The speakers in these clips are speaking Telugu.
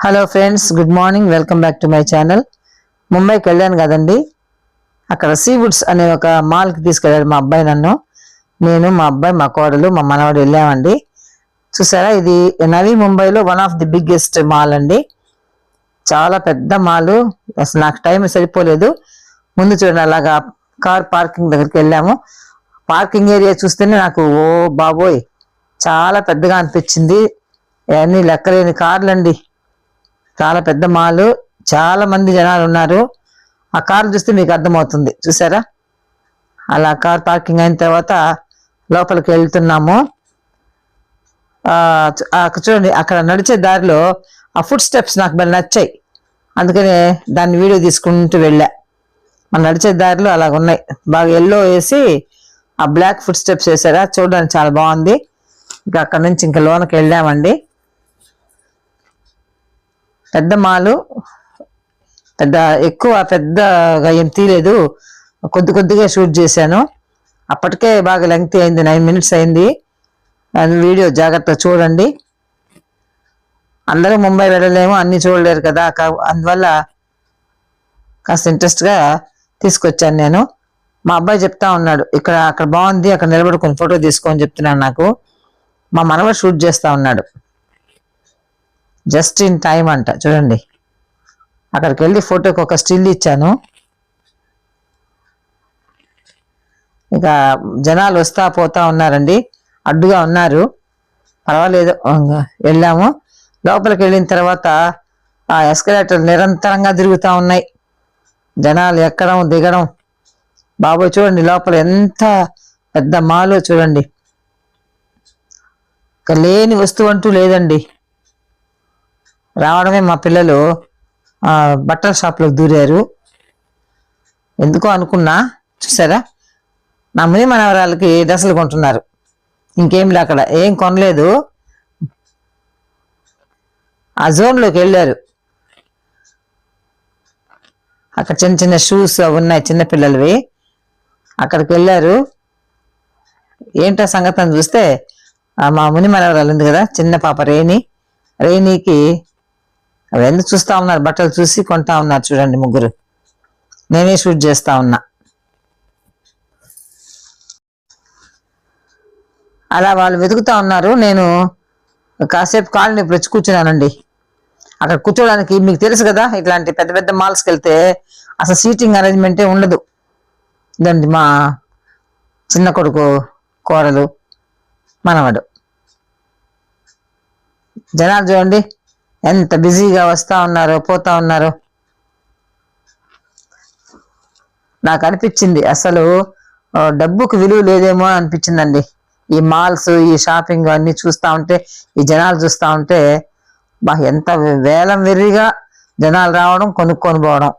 Hello friends, good morning. Welcome back to my channel. ముంబైకి వెళ్ళాను కదండి. అక్కడ సీ వుడ్స్ అనే ఒక మాల్కి తీసుకెళ్ళాడు మా అబ్బాయి నన్ను. నేను, మా అబ్బాయి, మా కోడలు, మా మనవాడు వెళ్ళామండి. చూసారా, ఇది నవీ ముంబైలో one of the biggest mall అండి. చాలా పెద్ద మాల్. అసలు నాకు టైం సరిపోలేదు. ముందు చూడండి, అలాగా కార్ పార్కింగ్ దగ్గరికి వెళ్ళాము. పార్కింగ్ ఏరియా చూస్తేనే నాకు ఓ బాబోయ్ చాలా పెద్దగా అనిపించింది. అన్ని లెక్కలేని కార్లు అండి. చాలా పెద్ద మాల్, చాలా మంది జనాలు ఉన్నారు. ఆ కారు చూస్తే మీకు అర్థమవుతుంది. చూసారా, అలా కార్ పార్కింగ్ అయిన తర్వాత లోపలికి వెళ్తున్నాము. చూడండి, అక్కడ నడిచే దారిలో ఆ ఫుట్ స్టెప్స్ నాకు బాగా నచ్చాయి. అందుకనే దాన్ని వీడియో తీసుకుంటూ వెళ్ళా. మన నడిచే దారిలో అలాగ ఉన్నాయి. బాగా ఎల్లో వేసి ఆ బ్లాక్ ఫుట్ స్టెప్స్ వేసారా, చూడడానికి చాలా బాగుంది. ఇంకా అక్కడ నుంచి ఇంకా లోనకి వెళ్ళామండి. పెద్ద మాలు, పెద్దగా ఏం తీయలేదు, కొద్దిగా షూట్ చేశాను. అప్పటికే బాగా లెంగ్త్ అయింది, 9 minutes అయింది. వీడియో జాగ్రత్తగా చూడండి. అందరూ ముంబై వెళ్ళలేము, అన్ని చూడలేరు కదా, అందువల్ల కాస్త ఇంట్రెస్ట్గా తీసుకొచ్చాను నేను. మా అబ్బాయి చెప్తా ఉన్నాడు, అక్కడ బాగుంది, అక్కడ నిలబడుకొని ఫోటో తీసుకోని చెప్తున్నాను. నాకు మా మనవడు షూట్ చేస్తా ఉన్నాడు. జస్ట్ ఇన్ టైం అంట. చూడండి, అక్కడికి వెళ్ళి ఫోటోకి ఒక స్టిల్ ఇచ్చాను. ఇక జనాలు వస్తా పోతా ఉన్నారండి, అడ్డుగా ఉన్నారు. పర్వాలేదు, వెళ్ళాము. లోపలికి వెళ్ళిన తర్వాత ఆ ఎస్కలేటర్ నిరంతరంగా తిరుగుతూ ఉన్నాయి. జనాలు ఎక్కడం దిగడం. బాబోయ్, చూడండి లోపల ఎంత పెద్ద మాలు. చూడండి, ఇక లేని వస్తువు అంటూ లేదండి. రావడమే మా పిల్లలు బట్టల షాప్లోకి దూరారు. ఎందుకో అనుకున్నా. చూసారా, నా ముని మనవరాలకి డ్రెస్సులు కొంటున్నారు. ఇంకేం లే, అక్కడ ఏం కొనలేదు. ఆ జోన్లోకి వెళ్ళారు. అక్కడ చిన్న చిన్న షూస్ ఉన్నాయి, చిన్న పిల్లలవి. అక్కడికి వెళ్ళారు. ఏంటో సంగతి అని చూస్తే మా ముని మనవరాలు ఉంది కదా, చిన్న పాప రేణికి అవన్నీ చూస్తా ఉన్నారు. బట్టలు చూసి కొంటా ఉన్నారు. చూడండి, ముగ్గురు. నేనే షూట్ చేస్తా ఉన్నా. అలా వాళ్ళు వెతుకుతా ఉన్నారు. నేను కాసేపు కాళ్ళు నొప్పి వచ్చి కూర్చున్నానండి. అక్కడ కూర్చోడానికి మీకు తెలుసు కదా, ఇట్లాంటి పెద్ద పెద్ద మాల్స్కి వెళ్తే అసలు సీటింగ్ అరేంజ్మెంటే ఉండదు. ఇదండి మా చిన్న కొడుకు, కోడలు, మనవడు. జనాలు చూడండి ఎంత బిజీగా వస్తా ఉన్నారో పోతా ఉన్నారో. నాకు అనిపించింది అసలు డబ్బుకు విలువ లేదేమో అనిపించిందండి. ఈ మాల్స్, ఈ షాపింగ్ అన్ని చూస్తూ ఉంటే, ఈ జనాలు చూస్తూ ఉంటే ఎంత వేలం వెర్రిగా జనాలు రావడం, కొనుక్కొని పోవడం.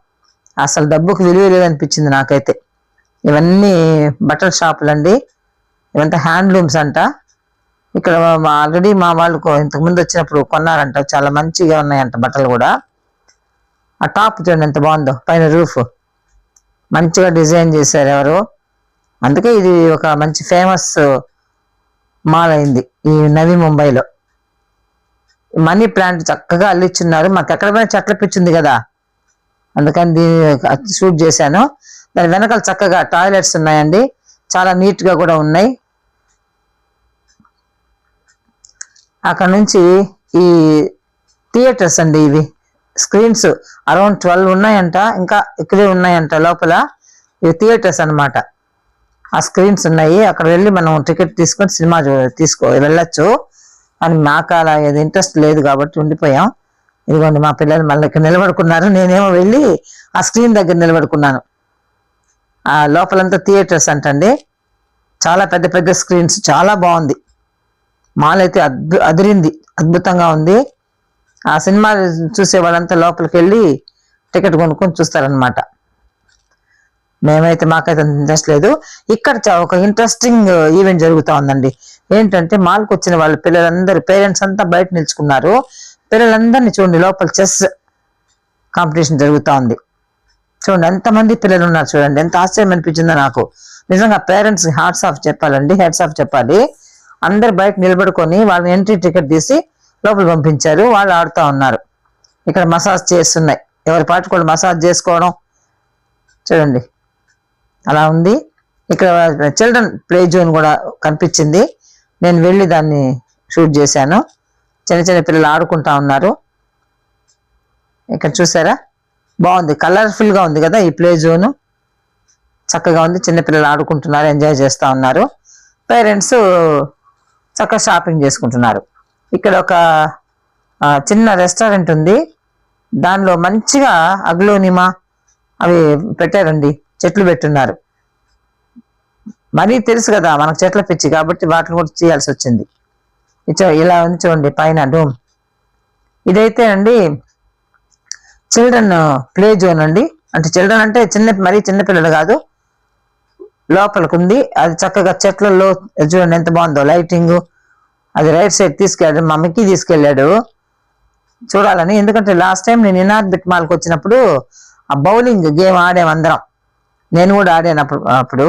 అసలు డబ్బుకు విలువ లేదనిపించింది నాకైతే. ఇవన్నీ బట్టల షాపులు అండి. ఇవంతా హ్యాండ్లూమ్స్ అంట. ఇక్కడ ఆల్రెడీ మా వాళ్ళు ఇంతకుముందు వచ్చినప్పుడు కొన్నారంట. చాలా మంచిగా ఉన్నాయంట బట్టలు కూడా. ఆ టాప్ చూడండి ఎంత బాగుందో, పైన రూఫ్ మంచిగా డిజైన్ చేశారు ఎవరు. అందుకే ఇది ఒక మంచి ఫేమస్ మాల్ అయింది ఈ నవీ ముంబైలో. మనీ ప్లాంట్ చక్కగా అల్లిచ్చున్నారు. మాకు ఎక్కడ పోయినా చెట్ల పిచ్చింది కదా, అందుకని దీన్ని షూట్ చేశాను. దాని వెనకాల చక్కగా టాయిలెట్స్ ఉన్నాయండి, చాలా నీట్గా కూడా ఉన్నాయి. అక్కడ నుంచి ఈ థియేటర్స్ అండి, ఇవి స్క్రీన్స్ అరౌండ్ 12 ఉన్నాయంట, ఇంకా ఎక్కువే ఉన్నాయంట లోపల. ఇవి థియేటర్స్ అనమాట. ఆ స్క్రీన్స్ ఉన్నాయి. అక్కడ వెళ్ళి మనం టికెట్ తీసుకొని సినిమా వెళ్ళొచ్చు. అని మాకు అలా ఇంట్రెస్ట్ లేదు కాబట్టి ఉండిపోయాం. ఇదిగోండి మా పిల్లలు మళ్ళీ ఇక్కడ నిలబడుకున్నారు. నేనేమో వెళ్ళి ఆ స్క్రీన్ దగ్గర నిలబడుకున్నాను. ఆ లోపలంతా థియేటర్స్ అంటండి. చాలా పెద్ద పెద్ద స్క్రీన్స్, చాలా బాగుంది. మాల్ అయితే అదిరింది, అద్భుతంగా ఉంది. ఆ సినిమా చూసే వాళ్ళంతా లోపలికి వెళ్ళి టికెట్ కొనుక్కొని చూస్తారనమాట. మాకైతే ఇంట్రెస్ట్ లేదు. ఇక్కడ ఒక ఇంట్రెస్టింగ్ ఈవెంట్ జరుగుతూ ఉందండి. ఏంటంటే మాల్కి వచ్చిన వాళ్ళ పిల్లలందరూ, పేరెంట్స్ అంతా బయట నిల్చుకున్నారు. పిల్లలందరినీ చూడండి, లోపల చెస్ కాంపిటీషన్ జరుగుతూ ఉంది. చూడండి ఎంతమంది పిల్లలు ఉన్నారు. చూడండి ఎంత ఆశ్చర్యం అనిపించిందో నాకు. నిజంగా పేరెంట్స్ హ్యాట్స్ ఆఫ్ చెప్పాలి. అందరు బయట నిలబడుకొని వాళ్ళని ఎంట్రీ టికెట్ తీసి లోపల పంపించారు. వాళ్ళు ఆడుతూ ఉన్నారు. ఇక్కడ మసాజ్ చేస్తున్నాయి, ఎవరి పాటు కూడా మసాజ్ చేసుకోవడం చూడండి అలా ఉంది. ఇక్కడ చిల్డ్రన్ ప్లే జోన్ కూడా కనిపించింది, నేను వెళ్ళి దాన్ని షూట్ చేశాను. చిన్న చిన్న పిల్లలు ఆడుకుంటా ఉన్నారు. ఇక్కడ చూసారా బాగుంది, కలర్ఫుల్గా ఉంది కదా ఈ ప్లే జోను, చక్కగా ఉంది. చిన్నపిల్లలు ఆడుకుంటున్నారు, ఎంజాయ్ చేస్తూ ఉన్నారు. పేరెంట్స్ చక్కగా షాపింగ్ చేసుకుంటున్నారు. ఇక్కడ ఒక చిన్న రెస్టారెంట్ ఉంది, దానిలో మంచిగా అగ్లోనిమా అవి పెట్టారండి, చెట్లు పెట్టున్నారు. మరీ తెలుసు కదా మనకు చెట్ల పిచ్చి, కాబట్టి వాటిని కూడా చేయాల్సి వచ్చింది. ఇలా ఉంది చూడండి పైన డోమ్. ఇదైతే అండి చిల్డ్రన్ ప్లే జోన్ అండి, అంటే చిల్డ్రన్ అంటే మరీ చిన్నపిల్లలు కాదు, లోపలికి ఉంది. అది చక్కగా చెట్లలో చూడండి ఎంత బాగుందో లైటింగ్. అది రైట్ సైడ్ తీసుకెళ్ళాడు, మా మిక్కీ తీసుకెళ్ళాడు చూడాలని. ఎందుకంటే లాస్ట్ టైం నేను ఇనార్బిట్ మాల్కి వచ్చినప్పుడు ఆ బౌలింగ్ గేమ్ ఆడామందరం, నేను కూడా ఆడాను అప్పుడు.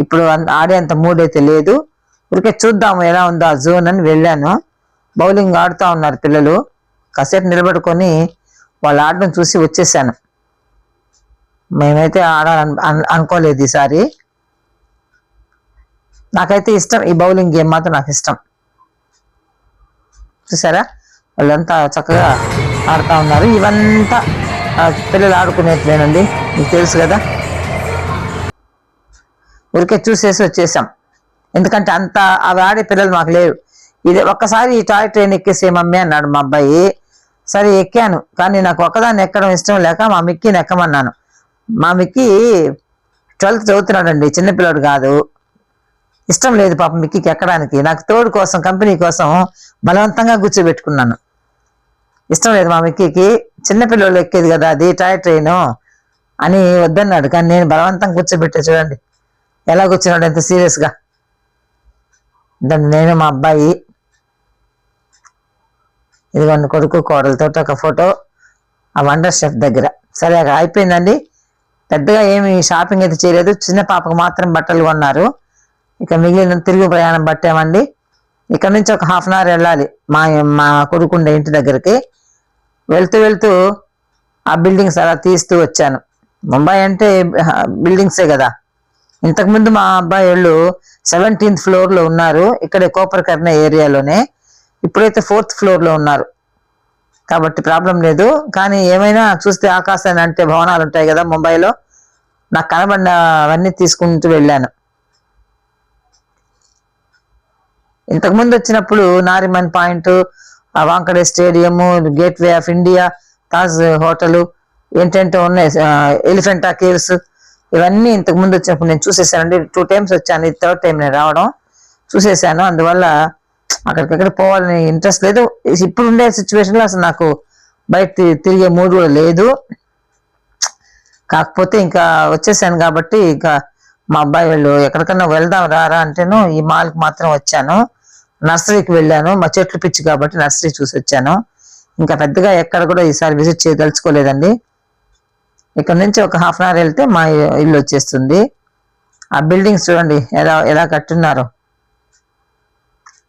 ఇప్పుడు ఆడేంత మూడ్ అయితే లేదు, ఊరికే చూద్దాము ఎలా ఉందో ఆ జోన్ అని వెళ్ళాను. బౌలింగ్ ఆడుతూ ఉన్నారు పిల్లలు, కాసేపు నిలబడుకొని వాళ్ళు ఆడడం చూసి వచ్చేసాను. మేమైతే అనుకోలేదు ఈసారి. నాకైతే ఇష్టం, ఈ బౌలింగ్ గేమ్ మాత్రం నాకు ఇష్టం. చూసారా వాళ్ళంతా చక్కగా ఆడుతూ ఉన్నారు. ఇవంతా పిల్లలు ఆడుకునేట్లేనండి, మీకు తెలుసు కదా. ఊరికే చూసేసి వచ్చేసాం, ఎందుకంటే అంత అవి ఆడే పిల్లలు మాకు లేరు. ఇది ఒక్కసారి ఈ టాయ్ ట్రైన్ ఎక్కేసే మమ్మీ అన్నాడు మా అబ్బాయి. సరే ఎక్కాను, కానీ నాకు ఒక్కదాన్ని ఎక్కడం ఇష్టం లేక మా మిక్కీని ఎక్కమన్నాను. మా మిక్కీ 12th చదువుతున్నాడండి, చిన్నపిల్లడు కాదు. ఇష్టం లేదు పాపం మిక్కీకి ఎక్కడానికి. నాకు తోడు కోసం, కంపెనీ కోసం బలవంతంగా కూర్చోబెట్టుకున్నాను. ఇష్టం లేదు మా మిక్కీకి, చిన్నపిల్లలు ఎక్కేది కదా అది టాయ్ ట్రైను అని వద్దన్నాడు. కానీ నేను బలవంతంగా కూర్చోబెట్టా, చూడండి ఎలా కూర్చున్నాడు ఎంత సీరియస్గా. నేను మా అబ్బాయి, ఇదిగోండి కొడుకు కోడలతో ఒక ఫోటో ఆ వండర్ షెఫ్ దగ్గర. సరే అయిపోయిందండి, పెద్దగా ఏమి షాపింగ్ అయితే చేయలేదు. చిన్న పాపకు మాత్రం బట్టలు కొన్నారు. ఇక మిగిలిన తిరుగు ప్రయాణం పట్టామండి. ఇక్కడ నుంచి ఒక ½ అవర్ వెళ్ళాలి మా కొడుకుండే ఇంటి దగ్గరికి. వెళ్తూ వెళ్తూ ఆ బిల్డింగ్స్ అలా తీస్తూ వచ్చాను. ముంబై అంటే బిల్డింగ్సే కదా. ఇంతకుముందు మా అబ్బాయి వాళ్ళు 17th floor ఉన్నారు, ఇక్కడే కోపర్కర్ణ ఏరియాలోనే. ఇప్పుడైతే 4th floor ఉన్నారు, కాబట్టి ప్రాబ్లం లేదు. కానీ ఏమైనా చూస్తే ఆకాశాన్ని అంటే భవనాలు ఉంటాయి కదా ముంబైలో, నాకు కనబడినవన్నీ తీసుకుంటూ వెళ్ళాను. ఇంతకుముందు వచ్చినప్పుడు Nariman point, Wankhede stadium, gateway of India, Taj hotel, ఏంటంటే ఉన్నాయి, ఎలిఫెంటా కేవ్స్, ఇవన్నీ ఇంతకు ముందు వచ్చినప్పుడు నేను చూసేసానండి. 2 times వచ్చాను, ఇది 3rd time నేను రావడం. చూసేసాను, అందువల్ల అక్కడికక్కడ పోవాలని ఇంట్రెస్ట్ లేదు. ఇప్పుడు ఉండే సిచ్యువేషన్లో అసలు నాకు బయట తిరిగే మూడ్ కూడా లేదు. కాకపోతే ఇంకా వచ్చేసాను కాబట్టి ఇంకా మా అబ్బాయి వాళ్ళు ఎక్కడికన్నా వెళ్దాం రారా అంటేను ఈ మాల్కి మాత్రం వచ్చాను. నర్సరీకి వెళ్ళాను, మా చెట్లు పిచ్చి కాబట్టి నర్సరీ చూసి వచ్చాను. ఇంకా పెద్దగా ఎక్కడ కూడా ఈసారి విజిట్ చేయదలుచుకోలేదండి. ఇక్కడ నుంచి ఒక ½ అవర్ వెళ్తే మా ఇల్లు వచ్చేస్తుంది. ఆ బిల్డింగ్స్ చూడండి ఎలా కట్టున్నారో.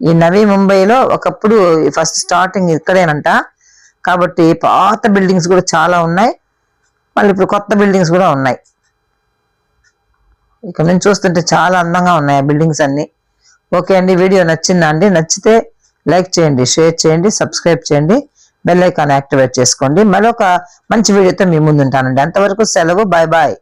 ఈ నవీ ముంబైలో ఒకప్పుడు ఫస్ట్ స్టార్టింగ్ ఇక్కడేనంట, కాబట్టి పాత బిల్డింగ్స్ కూడా చాలా ఉన్నాయి, మళ్ళీ ఇప్పుడు కొత్త బిల్డింగ్స్ కూడా ఉన్నాయి. ఇక్కడ నుంచి చూస్తుంటే చాలా అందంగా ఉన్నాయి ఆ బిల్డింగ్స్ అన్ని. ఓకే అండి, వీడియో నచ్చిందా అండి? నచ్చితే లైక్ చేయండి, షేర్ చేయండి, సబ్స్క్రైబ్ చేయండి, బెల్ ఐకాన్ యాక్టివేట్ చేసుకోండి. మరొక మంచి వీడియోతో మీ ముందు ఉంటానండి. అంతవరకు సెలవు, బాయ్ బాయ్.